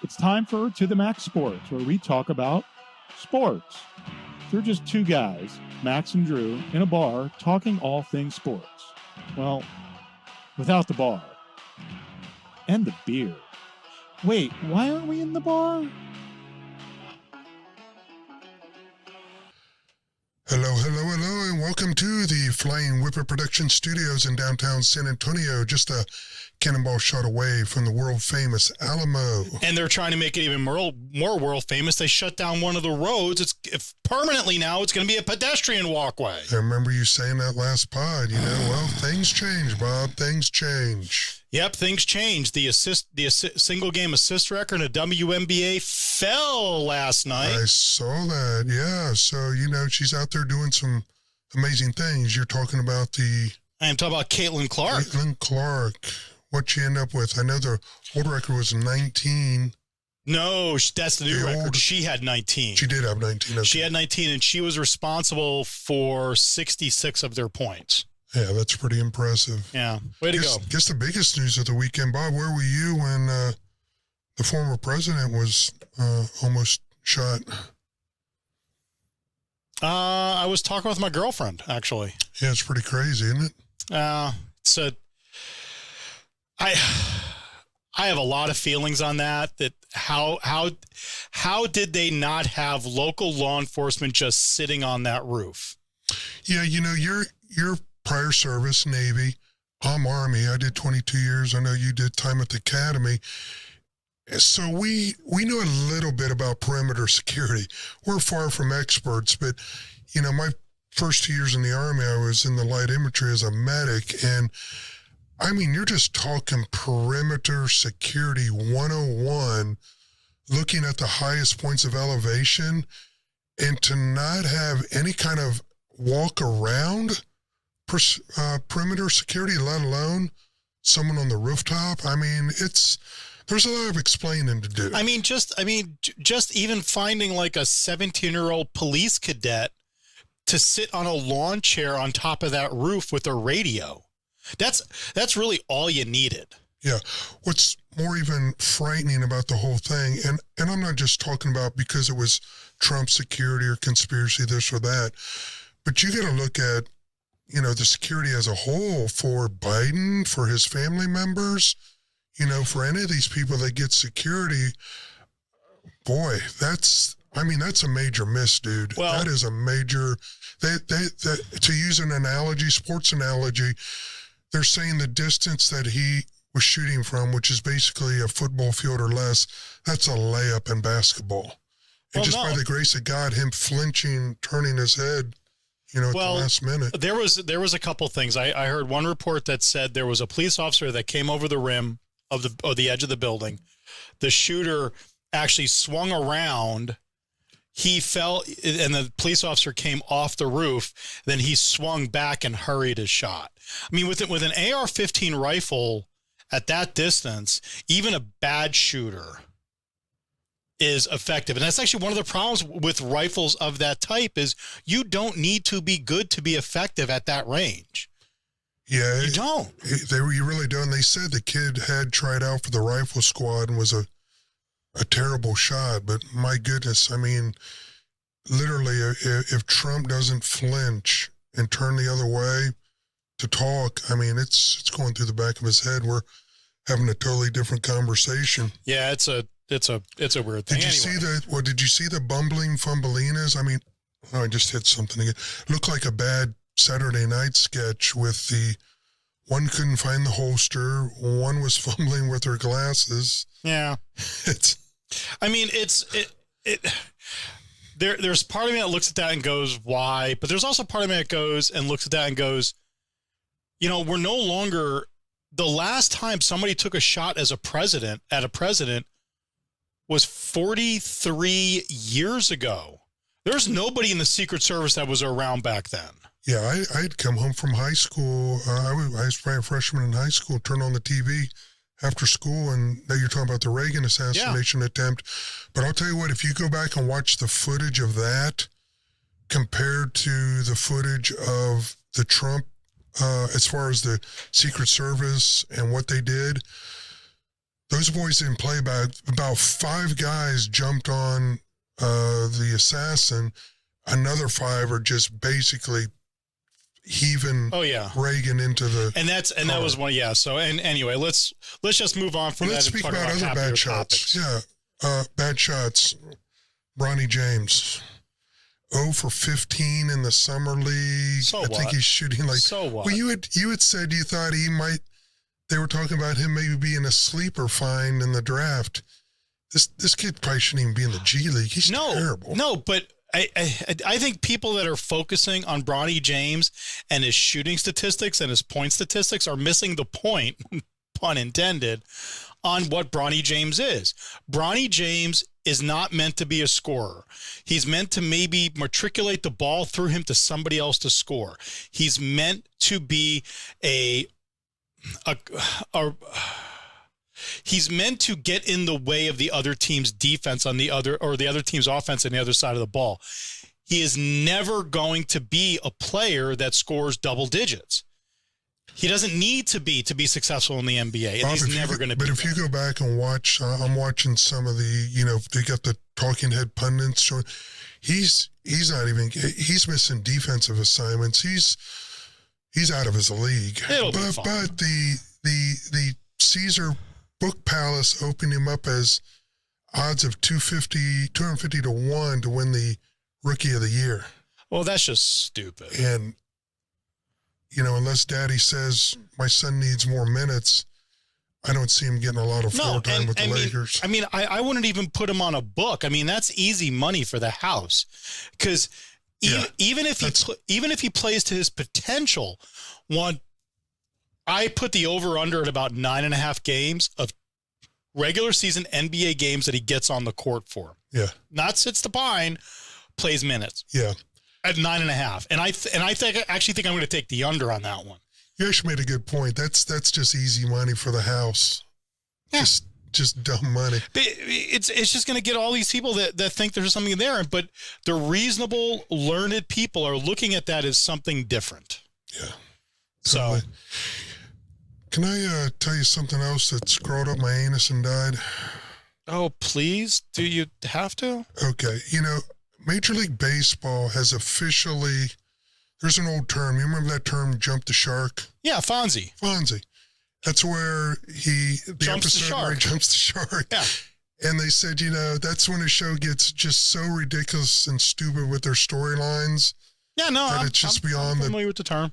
It's time for To the Max Sports, where we talk about sports. They're just two guys, Max and Drew, in a bar talking all things sports. Well, without the bar. And the beer. Wait, why aren't we in the bar? Hello, and welcome to the Flying Whipper Production Studios in downtown San Antonio, just a cannonball shot away from the world-famous Alamo. And they're trying to make it even more world-famous. They shut down one of the roads. It's permanently now. It's going to be a pedestrian walkway. I remember you saying that last pod, well, things change, Bob, things change. Yep, things change. The single game assist record in the WNBA fell last night. I saw that, yeah. So, she's out there doing some amazing things. You're talking about I am talking about Caitlin Clark. Caitlin Clark. What'd she end up with? I know the old record was 19. No, that's the new record. She had 19. She did have 19. Okay. She had 19, and she was responsible for 66 of their points. Yeah, that's pretty impressive. Yeah, way to go. Guess the biggest news of the weekend, Bob, where were you when the former president was almost shot? I was talking with my girlfriend, actually. Yeah, it's pretty crazy, isn't it? I have a lot of feelings on that how did they not have local law enforcement just sitting on that roof? Yeah, your prior service, Navy, I'm Army. I did 22 years. I know you did time at the Academy. So we know a little bit about perimeter security. We're far from experts, but, my first 2 years in the Army, I was in the light infantry as a medic. And, you're just talking perimeter security 101, looking at the highest points of elevation, and to not have any kind of walk around perimeter security, let alone someone on the rooftop. There's a lot of explaining to do. Just even finding like a 17-year-old police cadet to sit on a lawn chair on top of that roof with a radio. That's really all you needed. Yeah. What's more even frightening about the whole thing, and I'm not just talking about because it was Trump security or conspiracy, this or that, but you got to look at, the security as a whole for Biden, for his family members, for any of these people that get security. Boy, that's a major miss, dude. Well, that is a major, to use an analogy, sports analogy, they're saying the distance that he was shooting from, which is basically a football field or less, that's a layup in basketball. And by the grace of God, him flinching, turning his head, at the last minute. There was a couple things. I heard one report that said there was a police officer that came over the rim of the edge of the building. The shooter actually swung around. He fell, and the police officer came off the roof. Then he swung back and hurried his shot. With an AR-15 rifle at that distance, even a bad shooter is effective. And that's actually one of the problems with rifles of that type is you don't need to be good to be effective at that range. Yeah. You don't. You really don't. They said the kid had tried out for the rifle squad and was a terrible shot, but my goodness, literally, if Trump doesn't flinch and turn the other way to talk, it's going through the back of his head. We're having a totally different conversation. Yeah, it's a weird thing. Did you see the bumbling fumbleinas? I just hit something again. Looked like a bad Saturday Night sketch with the one couldn't find the holster, one was fumbling with her glasses. Yeah. There's part of me that looks at that and goes, why? But there's also part of me that goes and looks at that and goes, we're no longer, the last time somebody took a shot at a president was 43 years ago. There's nobody in the Secret Service that was around back then. Yeah, I'd come home from high school. I was a freshman in high school, turned on the TV after school, and now you're talking about the Reagan assassination attempt. But I'll tell you what, if you go back and watch the footage of that compared to the footage of the Trump, as far as the Secret Service and what they did, those boys didn't play bad. About 5 guys jumped on the assassin. Another 5 are just basically heaving Reagan into the that was one. Yeah. So anyway, let's just move on from that. Let's speak about other bad shots. Yeah. Bad shots. Bronny James. 0 for 15 in the summer league. So I think he's shooting like. So what? Well, you had said you thought he might. They were talking about him maybe being a sleeper find in the draft. This kid probably shouldn't even be in the G League. He's terrible. No, but I think people that are focusing on Bronny James and his shooting statistics and his point statistics are missing the point, pun intended, on what Bronny James is. Bronny James is not meant to be a scorer. He's meant to maybe matriculate the ball through him to somebody else to score. He's meant to be he's meant to get in the way of the other team's defense on the other team's offense on the other side of the ball. He is never going to be a player that scores double digits. He doesn't need to be successful in the NBA, and Bob, he's never going to be. But if you go back and watch, I'm watching some of the, they got the talking head pundits showing. He's missing defensive assignments. He's out of his league. It'll be fine. But the Caesar Book Palace opened him up as odds of 250 to 1 to win the Rookie of the Year. Well, that's just stupid. And unless Daddy says my son needs more minutes, I don't see him getting a lot of floor time with the Lakers. I wouldn't even put him on a book. I mean, that's easy money for the house, because even if he plays to his potential, I put the over-under at about 9.5 games of regular season NBA games that he gets on the court for. Yeah. Not sits the pine, plays minutes. Yeah. At 9.5. And I actually think I'm going to take the under on that one. You actually made a good point. That's just easy money for the house. Yeah. Just dumb money. But it's just going to get all these people that think there's something there. But the reasonable, learned people are looking at that as something different. Yeah. So... Can I tell you something else that screwed up my anus and died? Oh, please? Do you have to? Okay. Major League Baseball has officially, there's an old term. You remember that term, jump the shark? Yeah, Fonzie. That's where jumps the shark. Jumps the shark. Yeah. And they said, that's when a show gets just so ridiculous and stupid with their storylines. Yeah, no, I'm familiar with the term.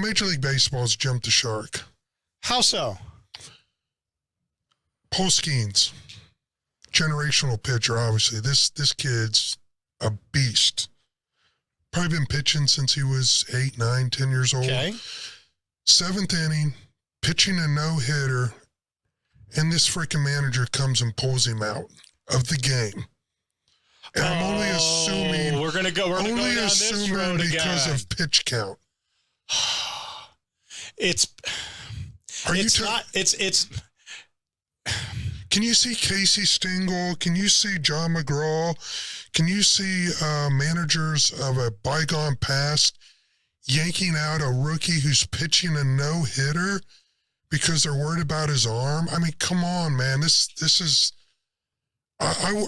Major League Baseball's jumped the shark. How so? Paul Skeens, generational pitcher, obviously. This kid's a beast. Probably been pitching since he was 8, 9, 10 years old. Okay. 7th inning, pitching a no-hitter, and this freaking manager comes and pulls him out of the game. And I'm only assuming we're gonna go down this road because again. of pitch count. Can you see Casey Stengel? Can you see John McGraw? Can you see managers of a bygone past yanking out a rookie who's pitching a no-hitter because they're worried about his arm? I mean, come on, man. This is I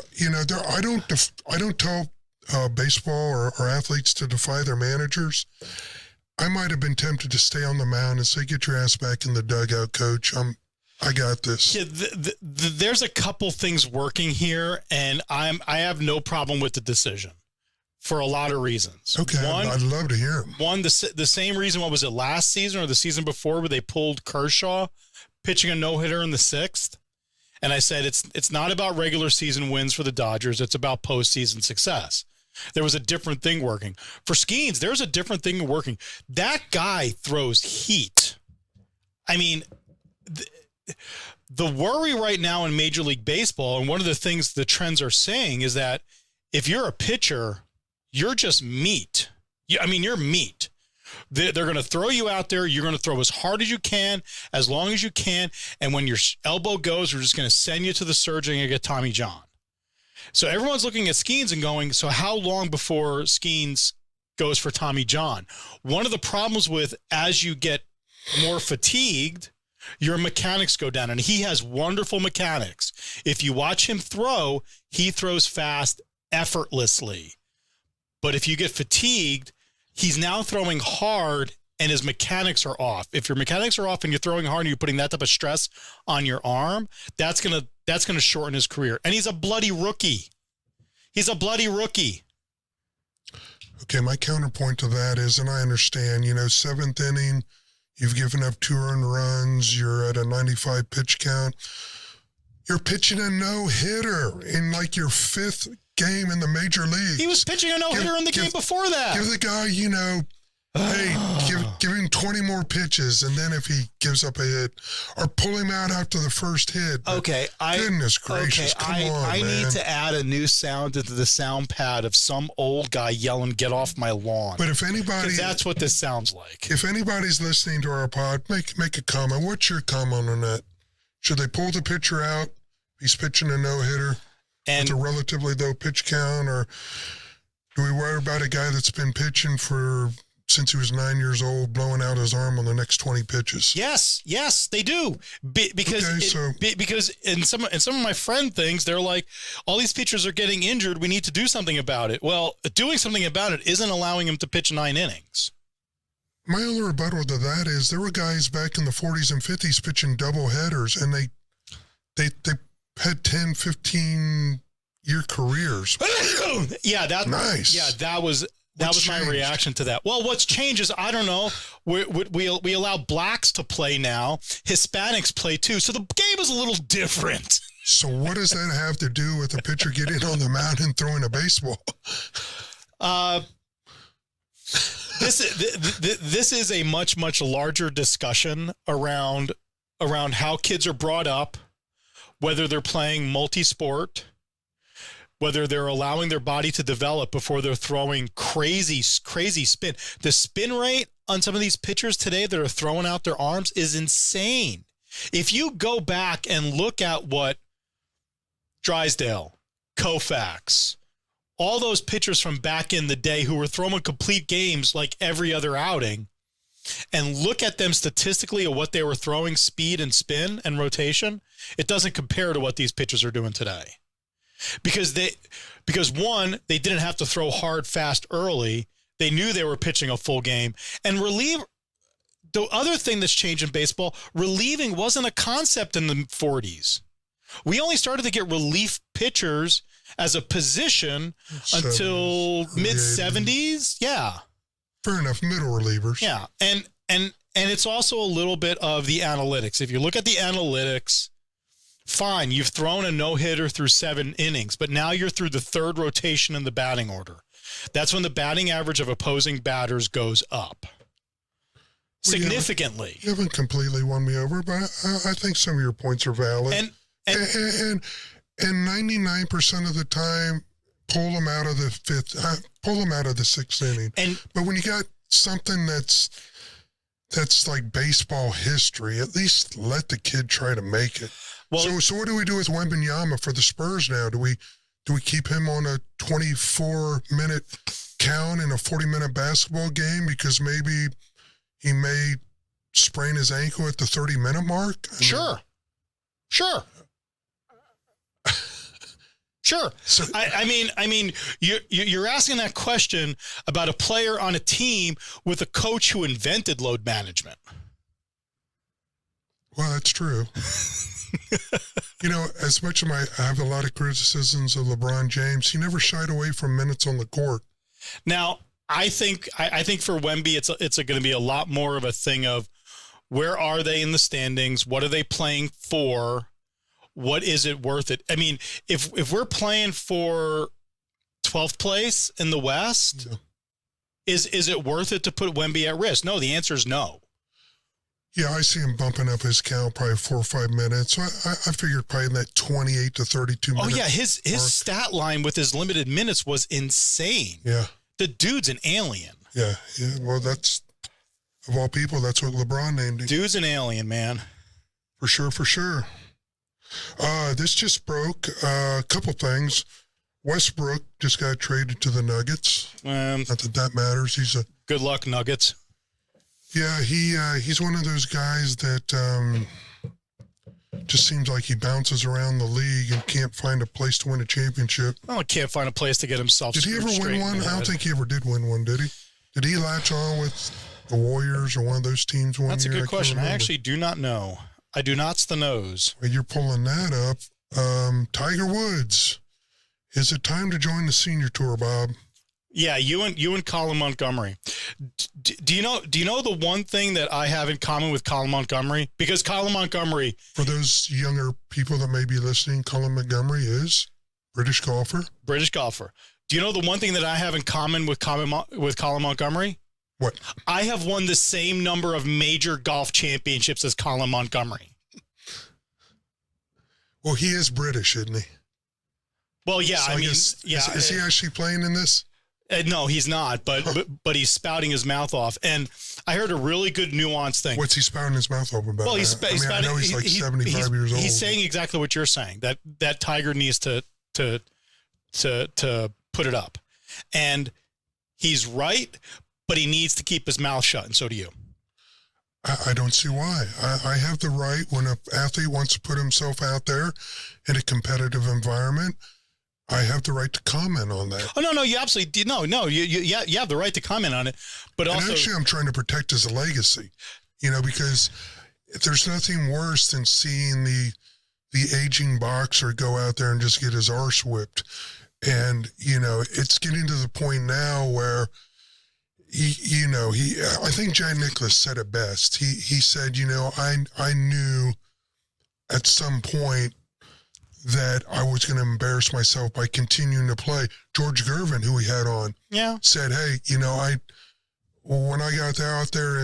don't tell baseball or athletes to defy their managers. I might have been tempted to stay on the mound and say, "Get your ass back in the dugout, coach. I got this." Yeah, there's a couple things working here, and I have no problem with the decision for a lot of reasons. Okay, I'd love to hear them. One, the same reason. What was it, last season or the season before, where they pulled Kershaw pitching a no-hitter in the 6th? And I said it's not about regular season wins for the Dodgers. It's about postseason success. There was a different thing working. For Skeens, there's a different thing working. That guy throws heat. I mean, the worry right now in Major League Baseball, and one of the things the trends are saying, is that if you're a pitcher, you're just meat. You're meat. They're going to throw you out there. You're going to throw as hard as you can, as long as you can. And when your elbow goes, we're just going to send you to the surgeon and get Tommy John. So everyone's looking at Skeens and going, so how long before Skeens goes for Tommy John? One of the problems with, as you get more fatigued, your mechanics go down. And he has wonderful mechanics. If you watch him throw, he throws fast effortlessly. But if you get fatigued, he's now throwing hard and his mechanics are off. If your mechanics are off and you're throwing hard and you're putting that type of stress on your arm, that's gonna shorten his career. And he's a bloody rookie. He's a bloody rookie. Okay, my counterpoint to that is, and I understand, 7th inning, you've given up 2 earned runs, you're at a 95 pitch count. You're pitching a no-hitter in like your 5th game in the major league. He was pitching a no-hitter in the game before that. Give the guy, hey, give him 20 more pitches, and then if he gives up a hit, or pull him out after the first hit. But Okay, goodness gracious, come on, I man. need to add a new sound into the sound pad of some old guy yelling, "Get off my lawn!" But if anybody, 'Cause that's what this sounds like. if anybody's listening to our pod, make a comment. What's your comment on that? Should they pull the pitcher out? He's pitching a no-hitter And with a relatively low pitch count, or do we worry about a guy that's been pitching since he was 9 years old, blowing out his arm on the next 20 pitches? yes, they do. Because because in some of my friend things, they're like, all these pitchers are getting injured. We need to do something about it. Well, doing something about it isn't allowing him to pitch 9 innings. My only rebuttal to that is there were guys back in the 40s and 50s pitching double headers, and they had 10, 15-year careers. Yeah, Nice. Yeah, that was What's my changed? reaction to that. Well, what's changed is, I don't know. We allow blacks to play now. Hispanics play too. So the game is a little different. So what does that have to do with the pitcher getting on the mound and throwing a baseball? This is a much larger discussion around how kids are brought up, whether they're playing multi-sport, whether they're allowing their body to develop before they're throwing crazy spin. The spin rate on some of these pitchers today that are throwing out their arms is insane. If you go back and look at what Drysdale, Koufax, all those pitchers from back in the day who were throwing complete games like every other outing, and look at them statistically of what they were throwing, speed and spin and rotation, it doesn't compare to what these pitchers are doing today. Because one, they didn't have to throw hard, fast early. They knew they were pitching a full game. And the other thing that's changed in baseball, relieving wasn't a concept in the 40s. We only started to get relief pitchers as a position until mid-70s. Yeah. Fair enough, middle relievers. Yeah. And it's also a little bit of the analytics. If you look at the analytics, fine, you've thrown a no-hitter through 7 innings, but now you're through the 3rd rotation in the batting order. That's when the batting average of opposing batters goes up significantly. You haven't completely won me over, but I think some of your points are valid. And 99% of the time, pull them out of the 6th inning. But when you got something that's like baseball history, at least let the kid try to make it. Well, So what do we do with Wembanyama for the Spurs now? Do we keep him on a 24-minute count in a 40-minute basketball game because maybe he may sprain his ankle at the 30-minute mark? Sure. So, I mean, you're asking that question about a player on a team with a coach who invented load management. well, that's true. As much as I have a lot of criticisms of LeBron James, he never shied away from minutes on the court. Now, I think for Wemby, it's going to be a lot more of a thing of where are they in the standings? What are they playing for? What is it worth it? I mean, if we're playing for 12th place in the West, Yeah. is it worth it to put Wemby at risk? No, the answer is no. Yeah, I see him bumping up his count probably 4 or 5 minutes. So I figured probably in that 28 to 32 minutes. Oh yeah, his stat line with his limited minutes was insane. Yeah. The dude's an alien. Yeah. Well, that's, of all people, that's what LeBron named him. Dude's an alien, man. For sure. This just broke. A couple things. Westbrook just got traded to the Nuggets. Not that matters. He's a Good luck, Nuggets. Yeah, he's one of those guys that just seems like he bounces around the league and can't find a place to win a championship. Well, he can't find a place to get himself. Did he ever win one? I don't think he ever did win one, did he? Did he latch on with the Warriors or one of those teams one That's year? a good question. I actually do not know. I do not's the nose. Well, you're pulling that up. Tiger Woods. Is it time to join the senior tour, Bob? Yeah, you and Colin Montgomery. Do you know the one thing that I have in common with Colin Montgomery? Because Colin Montgomery, For those younger people that may be listening, Colin Montgomery is British golfer. British golfer. Do you know the one thing that I have in common with Colin Montgomery? What? I have won the same number of major golf championships as Colin Montgomery. Well, he is British, isn't he? Well, yeah, So I mean, guess- yeah. Is he actually playing in this? No, he's not, but he's spouting his mouth off. And I heard a really good nuanced thing. What's he spouting his mouth open about? Well, I know he's like 75 years old. He's saying exactly what you're saying, that Tiger needs to put it up. And he's right, but he needs to keep his mouth shut, and so do you. I don't see why. I have the right when an athlete wants to put himself out there in a competitive environment. I have the right to comment on that. Oh, no, you absolutely no. You have the right to comment on it, but And also actually, I'm trying to protect his legacy, because there's nothing worse than seeing the aging boxer go out there and just get his arse whipped. And, it's getting to the point now where I think Jack Nicklaus said it best. He said, I knew at some point that I was going to embarrass myself by continuing to play. George Gervin, who he had on, said, hey, when I got out there,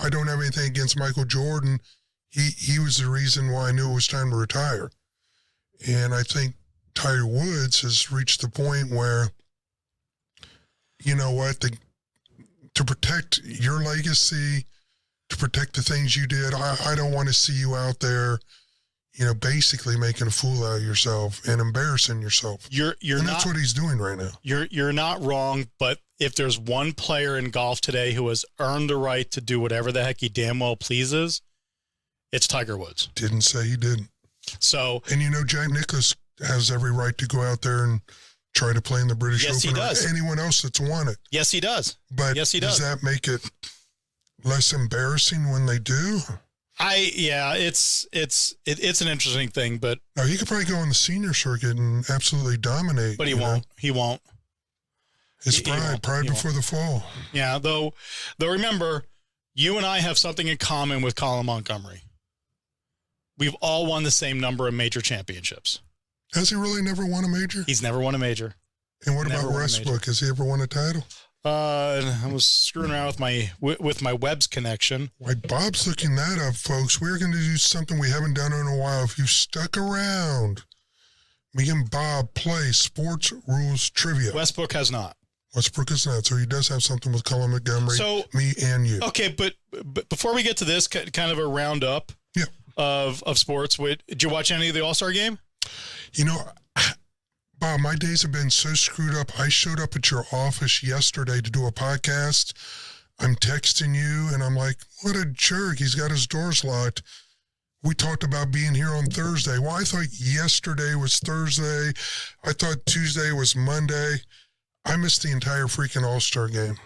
I don't have anything against Michael Jordan. He was the reason why I knew it was time to retire. And I think Tiger Woods has reached the point where, you know what, to protect your legacy, to protect the things you did, I don't want to see you out there, basically making a fool out of yourself and embarrassing yourself. And that's what he's doing right now. You're not wrong, but if there's one player in golf today who has earned the right to do whatever the heck he damn well pleases, it's Tiger Woods. Didn't say he didn't. So, and Jack Nicklaus has every right to go out there and try to play in the British Yes, Open he does. or anyone else that's won it. Yes, he does. But yes, he does. Does that make it less embarrassing when they do? It's an interesting thing, but now he could probably go on the senior circuit and absolutely dominate. But he won't. He won't. His pride before the fall. Yeah, though remember, you and I have something in common with Colin Montgomery. We've all won the same number of major championships. Has he really never won a major? He's never won a major. And what about Westbrook? Has he ever won a title? I was screwing around with my Webb's connection. Why, Bob's looking that up, folks. We're going to do something we haven't done in a while. If you've stuck around, me and Bob play sports rules trivia. Westbrook has not. Westbrook is not. So he does have something with Colin Montgomery, me and you. Okay, but before we get to this, kind of a roundup of sports, did you watch any of the All-Star game? Bob, my days have been so screwed up. I showed up at your office yesterday to do a podcast. I'm texting you, and I'm like, what a jerk. He's got his doors locked. We talked about being here on Thursday. Well, I thought yesterday was Thursday. I thought Tuesday was Monday. I missed the entire freaking All-Star game.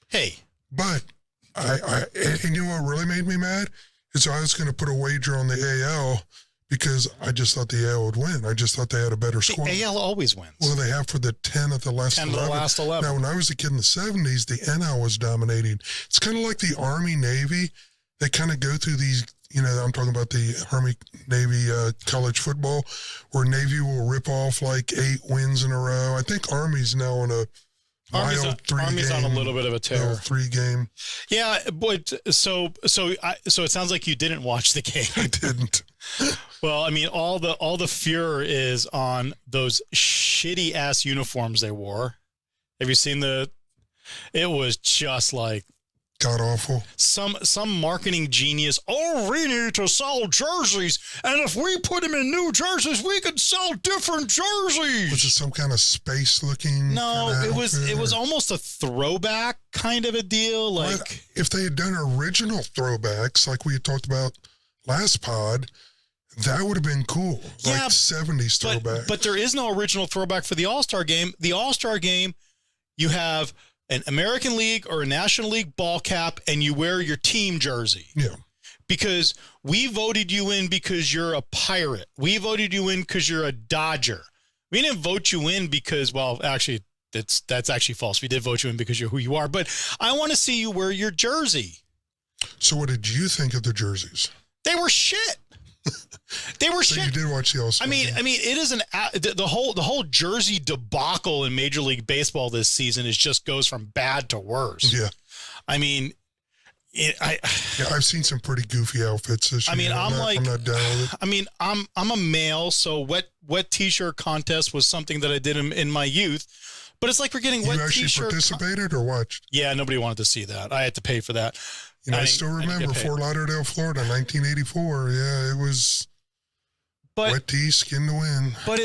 Hey. But, and you know what really made me mad? Is I was going to put a wager on the AL because I just thought the AL would win. I just thought they had a better score. The AL always wins. Well, they have for the 10 at the last 10 11. The last 11. Now, when I was a kid in the 70s, the NL was dominating. It's kind of like the Army, Navy. They kind of go through these, I'm talking about the Army, Navy college football, where Navy will rip off like 8 wins in a row. I think Army's now on a Army's on a little bit of a tear. 3-game. Yeah, but so it sounds like you didn't watch the game. I didn't. Well, I mean, all the furor is on those shitty ass uniforms they wore. Have you seen it was just like god awful. Some marketing genius. Oh, we need to sell jerseys, and if we put them in new jerseys, we could sell different jerseys. Was it some kind of space looking? No, it was almost a throwback kind of a deal. Like, well, if they had done original throwbacks, like we had talked about last pod, that would have been cool. Like 70s throwback. But there is no original throwback for the All-Star game. The All-Star game, you have an American League or a National League ball cap, and you wear your team jersey. Yeah. Because we voted you in because you're a Pirate. We voted you in because you're a Dodger. We didn't vote you in because, well, actually, that's actually false. We did vote you in because you're who you are. But I want to see you wear your jersey. So what did you think of the jerseys? They were shit. They were so shit. You did watch the All-Star game. It is the whole jersey debacle in Major League Baseball this season just goes from bad to worse. Yeah. I mean, I've seen some pretty goofy outfits this year. I'm not down with it. I mean, I'm a male, so wet t-shirt contest was something that I did in my youth. But it's like we're getting wet t-shirt. You actually participated or watched? Yeah, nobody wanted to see that. I had to pay for that. I still remember Fort Lauderdale, Florida, 1984. Yeah, it was wet tee, skin to win. But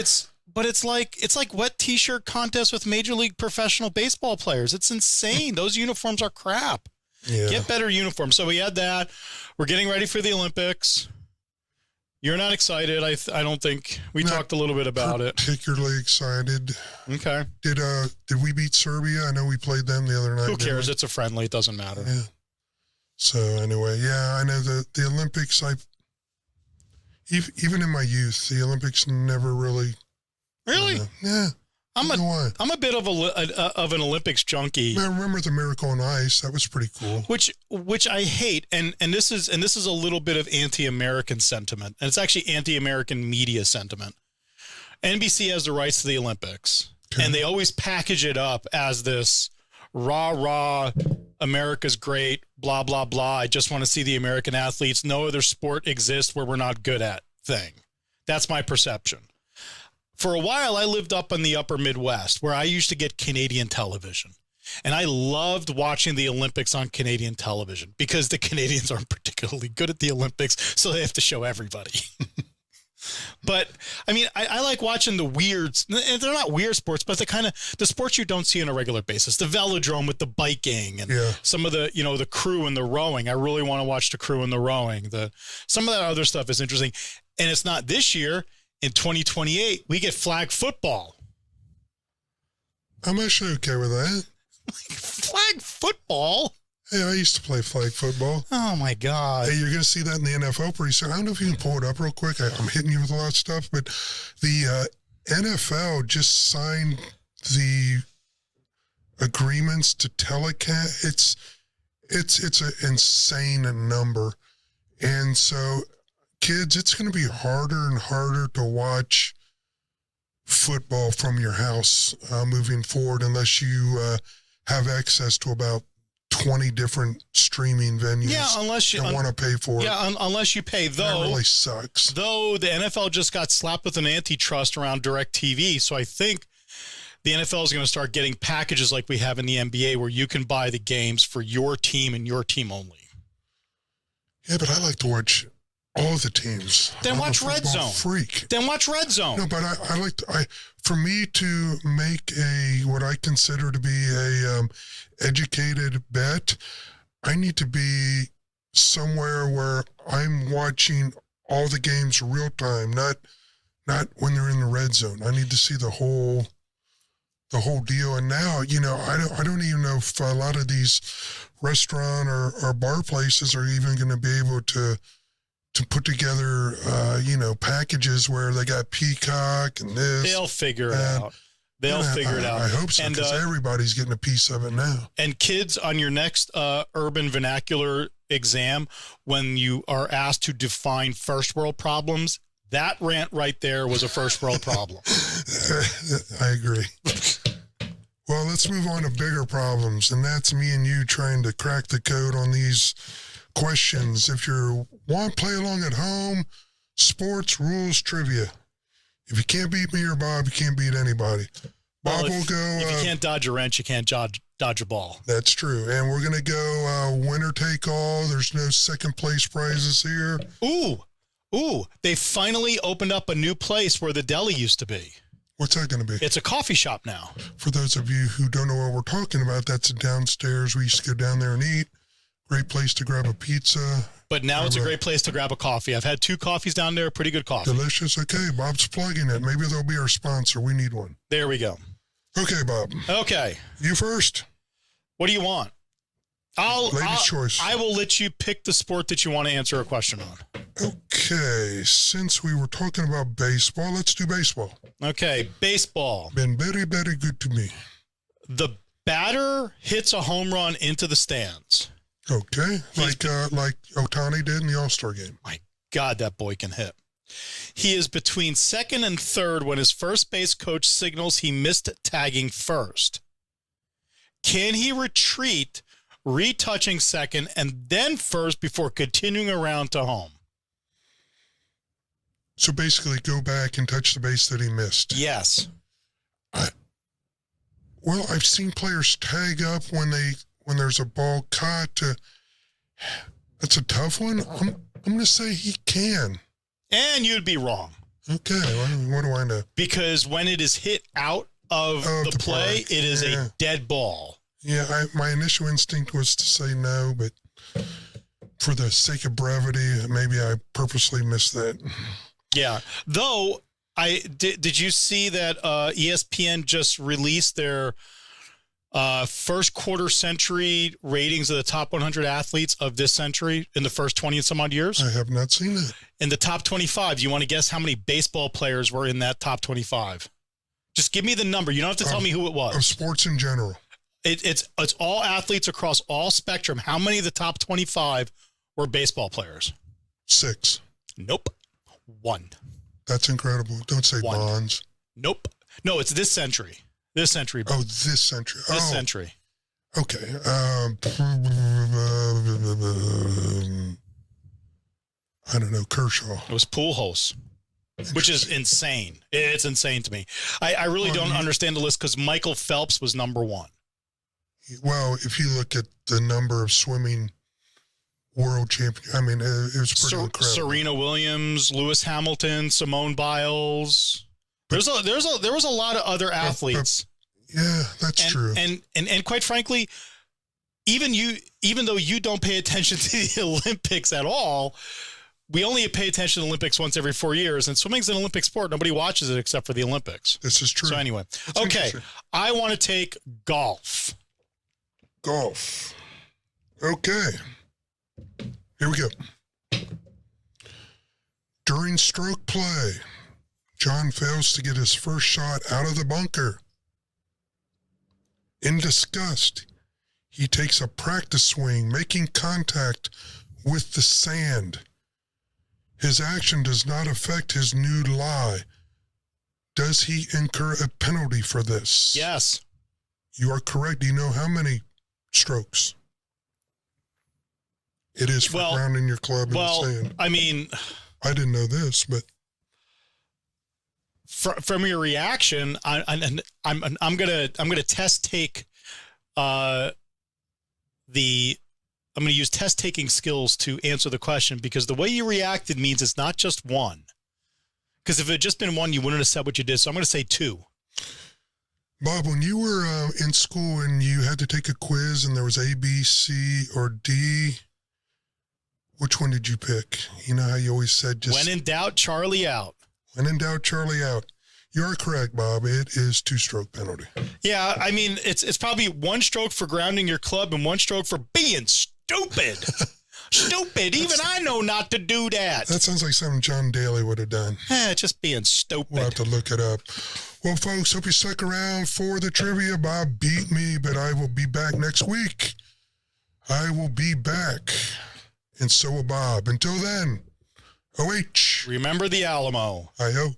it's like wet t-shirt contest with Major League Professional Baseball players. It's insane. Those uniforms are crap. Yeah. Get better uniforms. So we had that. We're getting ready for the Olympics. You're not excited. I don't think we talked a little bit about it. Particularly excited. Okay. Did we beat Serbia? I know we played them the other night. Who cares? It's a friendly. It doesn't matter. Yeah. So anyway, I know the Olympics. Even in my youth, the Olympics never really. Really? Yeah. I'm a bit of an Olympics junkie. I remember the Miracle on Ice. That was pretty cool. Which I hate, and this is a little bit of anti-American sentiment, and it's actually anti-American media sentiment. NBC has the rights to the Olympics, and they always package it up as this rah, America's great, blah, blah, blah. I just want to see the American athletes. No other sport exists where we're not good at thing. That's my perception. For a while, I lived up in the upper Midwest where I used to get Canadian television. And I loved watching the Olympics on Canadian television because the Canadians aren't particularly good at the Olympics, so they have to show everybody. But I mean, I like watching the weirds. They're not weird sports, but the sports you don't see on a regular basis. The velodrome with the biking and some of the, the crew and the rowing. I really want to watch the crew and the rowing. Some of that other stuff is interesting. And it's not this year. In 2028, we get flag football. I'm actually okay with that. Flag football? Hey, I used to play flag football. Oh, my God. Hey, you're going to see that in the NFL pretty soon. I don't know if you can pull it up real quick. I'm hitting you with a lot of stuff, but the NFL just signed the agreements to telecast. It's an insane number. And so, kids, it's going to be harder and harder to watch football from your house moving forward unless you have access to about 20 different streaming venues. Yeah, unless you want to pay for it. Yeah, unless you pay. Though that really sucks. Though the NFL just got slapped with an antitrust around DirecTV, so I think the NFL is going to start getting packages like we have in the NBA where you can buy the games for your team and your team only. Yeah, but I like to watch all the teams. Then watch Red Zone. Freak. Then watch Red Zone. No, but for me to make what I consider to be a educated bet, I need to be somewhere where I'm watching all the games real time, not when they're in the red zone. I need to see the whole deal. And now, I don't even know if a lot of these restaurant or bar places are even going to be able to put together, packages where they got Peacock and this. They'll figure it out. They'll figure it out. I hope so, because everybody's getting a piece of it now. And kids, on your next urban vernacular exam, when you are asked to define first world problems, that rant right there was a first world problem. I agree. Well, let's move on to bigger problems, and that's me and you trying to crack the code on these questions. If you want to play along at home, sports rules trivia. If you can't beat me or Bob, you can't beat anybody. Bob will go. If you can't dodge a wrench, you can't dodge a ball. That's true. And we're going to go winner take all. There's no second place prizes here. Ooh, they finally opened up a new place where the deli used to be. What's that going to be? It's a coffee shop now. For those of you who don't know what we're talking about, that's downstairs. We used to go down there and eat. Great place to grab a pizza. But now it's a great place to grab a coffee. I've had 2 coffees down there. Pretty good coffee. Delicious. Okay, Bob's plugging it. Maybe they'll be our sponsor. We need one. There we go. Okay, Bob. Okay. You first. What do you want? Ladies' choice. I will let you pick the sport that you want to answer a question on. Okay, since we were talking about baseball, let's do baseball. Okay, baseball. Been very, very good to me. The batter hits a home run into the stands. Okay, like Ohtani did in the All-Star game. My God, that boy can hit. He is between second and third when his first base coach signals he missed tagging first. Can he retreat, retouching second and then first before continuing around to home? So basically go back and touch the base that he missed. Yes. Well, I've seen players tag up when there's a ball caught. That's a tough one. I'm going to say he can. And you'd be wrong. Okay, well, what do I know? Because when it is hit out of the play, park. it is a dead ball. Yeah, my initial instinct was to say no, but for the sake of brevity, maybe I purposely missed that. Yeah. Though, did you see that ESPN just released their first quarter century ratings of the top 100 athletes of this century in the first 20 and some odd years? I have not seen that. In the top 25, you want to guess how many baseball players were in that top 25? Just give me the number. You don't have to tell me who it was. Of sports in general. It's all athletes across all spectrum. How many of the top 25 were baseball players? 6. Nope. 1. That's incredible. Don't say 1. Bonds. Nope. No, it's this century. This century. Oh, this century. This century. Okay. I don't know, Kershaw. It was Pujols, which is insane. It's insane to me. I really don't understand the list because Michael Phelps was number 1. Well, if you look at the number of swimming world champions, I mean, it was pretty incredible. Serena Williams, Lewis Hamilton, Simone Biles. There was a lot of other athletes. Yeah, that's true. And quite frankly, even though you don't pay attention to the Olympics at all, we only pay attention to the Olympics once every 4 years, and swimming's an Olympic sport. Nobody watches it except for the Olympics. This is true. So anyway, That's okay, I want to take golf. Golf. Okay. Here we go. During stroke play, John fails to get his first shot out of the bunker. In disgust, he takes a practice swing, making contact with the sand. His action does not affect his nude lie. Does he incur a penalty for this? Yes. You are correct. Do you know how many strokes it is for grounding your club in the sand? I mean, I didn't know this, but from your reaction, I'm gonna test take I'm going to use test taking skills to answer the question, because the way you reacted means it's not just one. Because if it had just been one, you wouldn't have said what you did. So I'm going to say 2. Bob, when you were in school and you had to take a quiz and there was A, B, C, or D, which one did you pick? You know how you always said just... When in doubt, Charlie out. When in doubt, Charlie out. You are correct, Bob. It is 2-stroke penalty. Yeah, I mean, it's probably 1 stroke for grounding your club and 1 stroke for being stupid. Stupid. Even I know not to do that. That sounds like something John Daly would have done. Just being stupid. We'll have to look it up. Well, folks, hope you stuck around for the trivia. Bob beat me, but I will be back next week. I will be back. And so will Bob. Until then, OH. Remember the Alamo. I hope.